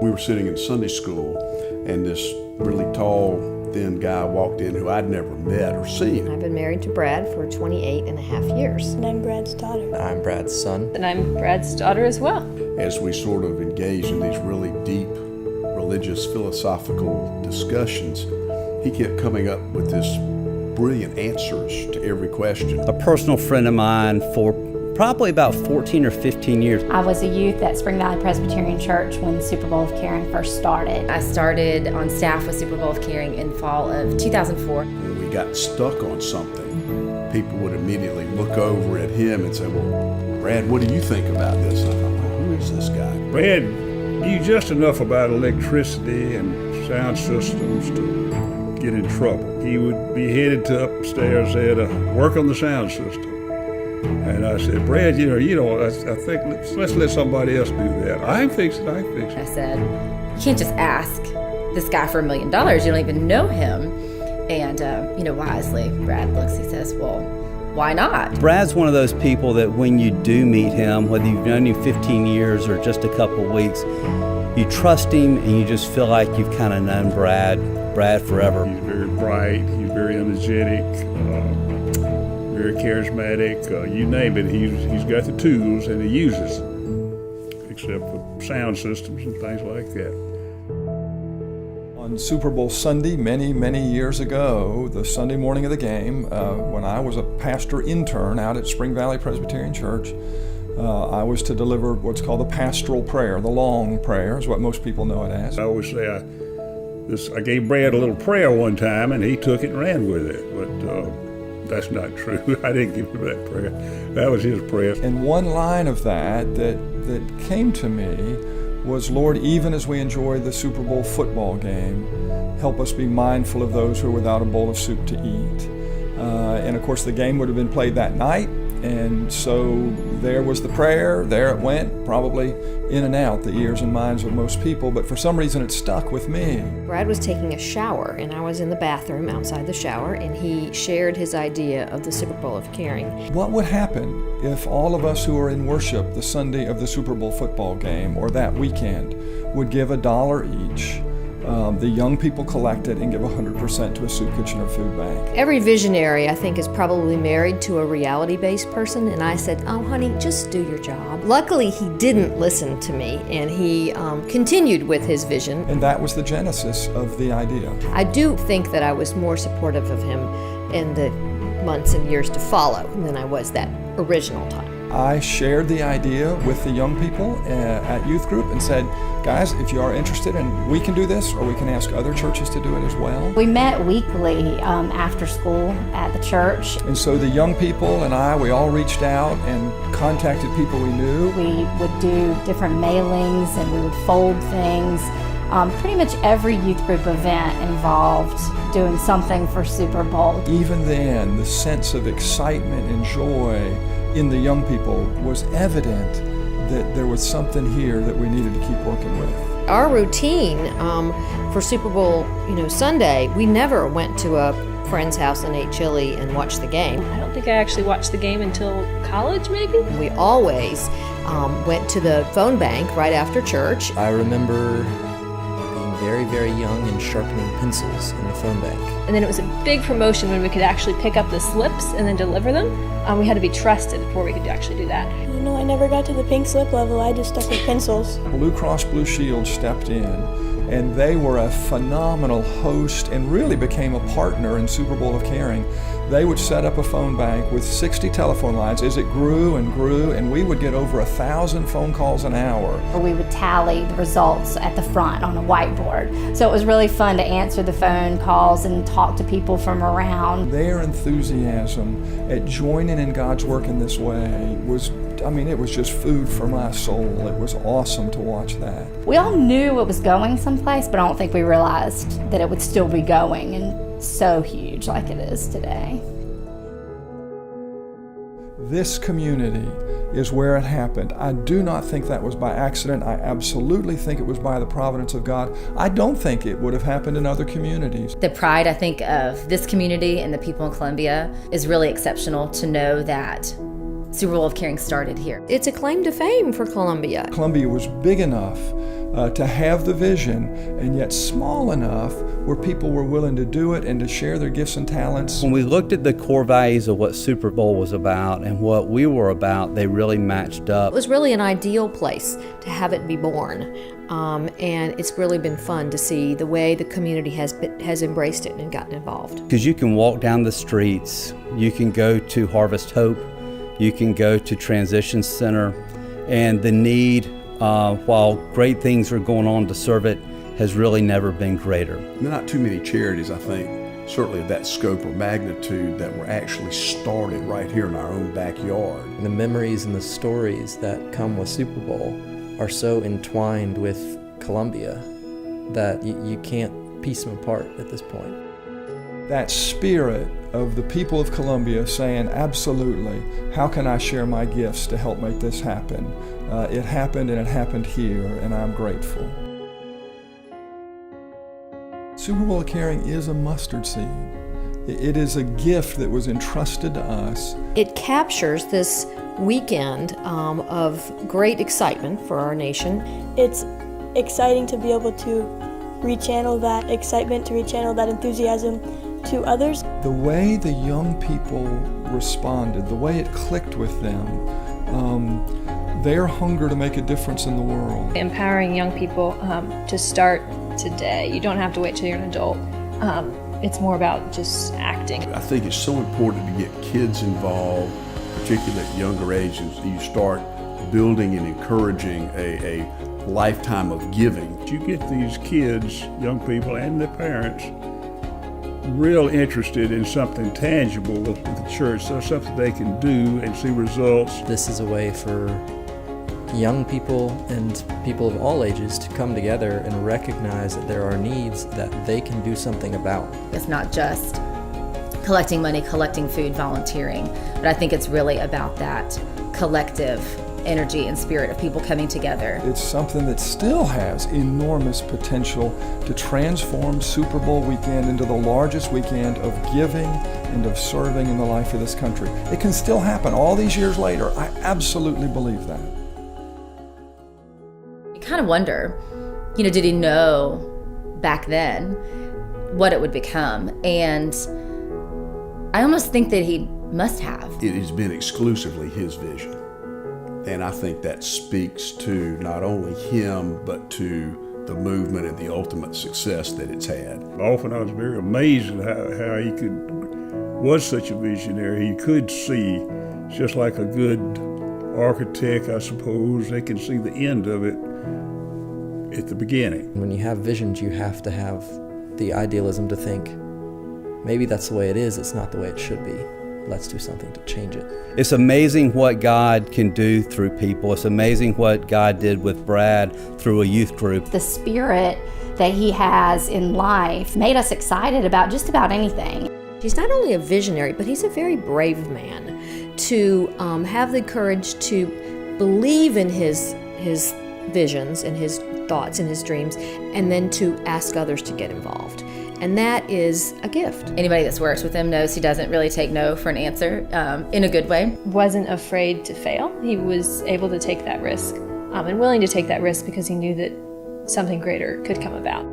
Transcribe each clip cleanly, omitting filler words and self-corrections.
We were sitting in Sunday school, and this really tall, thin guy walked in who I'd never met or seen. I've been married to Brad for 28 and a half years. And I'm Brad's daughter. I'm Brad's son. And I'm Brad's daughter as well. As we sort of engaged in these really deep religious, philosophical discussions, he kept coming up with this brilliant answers to every question. A personal friend of mine for probably about 14 or 15 years. I was a youth at Spring Valley Presbyterian Church when the Super Bowl of Caring first started. I started on staff with Super Bowl of Caring in fall of 2004. When we got stuck on something, people would immediately look over at him and say, well, Brad, what do you think about this? And I thought, well, who is this guy? Brad knew just enough about electricity and sound systems to get in trouble. He would be headed to upstairs there to work on the sound system. And I said, Brad, I think let's let somebody else do that. I can fix it. I said, you can't just ask this guy for $1 million. You don't even know him. And, wisely, Brad looks, he says, well, why not? Brad's one of those people that when you do meet him, whether you've known him 15 years or just a couple of weeks, you trust him and you just feel like you've kind of known Brad forever. He's very bright, he's very energetic, very charismatic, you name it, he's got the tools and he uses them, except for sound systems and things like that. On Super Bowl Sunday, many, many years ago, the Sunday morning of the game, when I was a pastor intern out at Spring Valley Presbyterian Church, I was to deliver what's called the pastoral prayer. The long prayer is what most people know it as. I always say I gave Brad a little prayer one time and he took it and ran with it, but that's not true. I didn't give him that prayer. That was his prayer. And one line of that came to me was, Lord, even as we enjoy the Super Bowl football game, help us be mindful of those who are without a bowl of soup to eat. And of course the game would have been played that night, and so there was the prayer, there it went, probably in and out the ears and minds of most people, but for some reason it stuck with me. Brad was taking a shower, and I was in the bathroom outside the shower, and he shared his idea of the Super Bowl of Caring. What would happen if all of us who are in worship the Sunday of the Super Bowl football game or that weekend would give $1 each? The young people collect it and give 100% to a Soup Kitchen or food bank. Every visionary, I think, is probably married to a reality-based person, and I said, oh, honey, just do your job. Luckily, he didn't listen to me, and he continued with his vision. And that was the genesis of the idea. I do think that I was more supportive of him in the months and years to follow than I was that original time. I shared the idea with the young people at youth group and said, guys, if you are interested and we can do this, or we can ask other churches to do it as well. We met weekly after school at the church. And so the young people and we all reached out and contacted people we knew. We would do different mailings and we would fold things. Pretty much every youth group event involved doing something for Super Bowl. Even then, the sense of excitement and joy in the young people was evident that there was something here that we needed to keep working with. Our routine for Super Bowl, Sunday, we never went to a friend's house and ate chili and watched the game. I don't think I actually watched the game until college, maybe. We always went to the phone bank right after church. I remember being very, very young and sharpening pencils in the phone bank. And then it was a big promotion when we could actually pick up the slips and then deliver them. We had to be trusted before we could actually do that. I never got to the pink slip level. I just stuck with pencils. Blue Cross Blue Shield stepped in, and they were a phenomenal host and really became a partner in Super Bowl of Caring. They would set up a phone bank with 60 telephone lines as it grew and grew, and we would get over 1,000 phone calls an hour. We would tally the results at the front on a whiteboard. So it was really fun to answer the phone calls and talk to people from around. Their enthusiasm at joining in God's work in this way it was just food for my soul. It was awesome to watch that. We all knew it was going someplace, but I don't think we realized that it would still be going and so huge like it is today. This community is where it happened. I do not think that was by accident. I absolutely think it was by the providence of God. I don't think it would have happened in other communities. The pride, I think, of this community and the people in Columbia is really exceptional to know that Super Bowl of Caring started here. It's a claim to fame for Columbia. Columbia was big enough to have the vision, and yet small enough where people were willing to do it and to share their gifts and talents. When we looked at the core values of what Super Bowl was about and what we were about, they really matched up. It was really an ideal place to have it be born, and it's really been fun to see the way the community has embraced it and gotten involved. Because you can walk down the streets, you can go to Harvest Hope, you can go to Transition Center, and the need, while great things are going on to serve it, has really never been greater. There are not too many charities, I think, certainly of that scope or magnitude, that were actually started right here in our own backyard. The memories and the stories that come with Super Bowl are so entwined with Columbia that you can't piece them apart at this point. That spirit of the people of Columbia saying, absolutely, how can I share my gifts to help make this happen? It happened, and it happened here, and I'm grateful. Super Bowl of Caring is a mustard seed. It is a gift that was entrusted to us. It captures this weekend of great excitement for our nation. It's exciting to be able to rechannel that excitement, to rechannel that enthusiasm to others. The way the young people responded, the way it clicked with them, their hunger to make a difference in the world. Empowering young people to start today. You don't have to wait till you're an adult. It's more about just acting. I think it's so important to get kids involved, particularly at younger ages. You start building and encouraging a lifetime of giving. You get these kids, young people, and their parents real interested in something tangible with the church, so something they can do and see results. This is a way for young people and people of all ages to come together and recognize that there are needs that they can do something about. It's not just collecting money, collecting food, volunteering, but I think it's really about that collective energy and spirit of people coming together. It's something that still has enormous potential to transform Super Bowl weekend into the largest weekend of giving and of serving in the life of this country. It can still happen all these years later. I absolutely believe that. You kind of wonder, did he know back then what it would become? And I almost think that he must have. It has been exclusively his vision. And I think that speaks to not only him, but to the movement and the ultimate success that it's had. Often I was very amazed at how he was such a visionary. He could see, just like a good architect, I suppose, they can see the end of it at the beginning. When you have visions, you have to have the idealism to think, maybe that's the way it is, it's not the way it should be. Let's do something to change it. It's amazing what God can do through people. It's amazing what God did with Brad through a youth group. The spirit that he has in life made us excited about just about anything. He's not only a visionary, but he's a very brave man to have the courage to believe in his visions and his thoughts and his dreams, and then to ask others to get involved. And that is a gift. Anybody that's worked with him knows he doesn't really take no for an answer in a good way. Wasn't afraid to fail. He was able to take that risk and willing to take that risk because he knew that something greater could come about.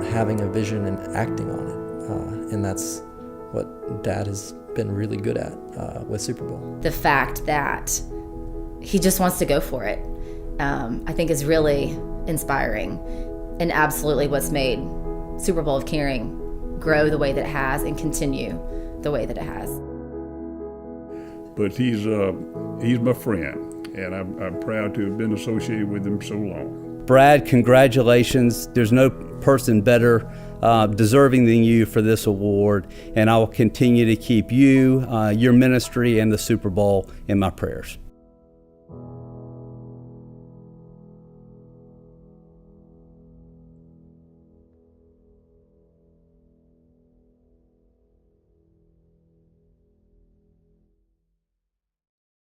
Having a vision and acting on it, and that's what Dad has been really good at with Super Bowl. The fact that he just wants to go for it, I think is really inspiring, and absolutely what's made Super Bowl of Caring grow the way that it has and continue the way that it has. But he's my friend, and I'm proud to have been associated with him so long. Brad, congratulations. There's no person better deserving than you for this award, and I will continue to keep you, your ministry, and the Super Bowl in my prayers.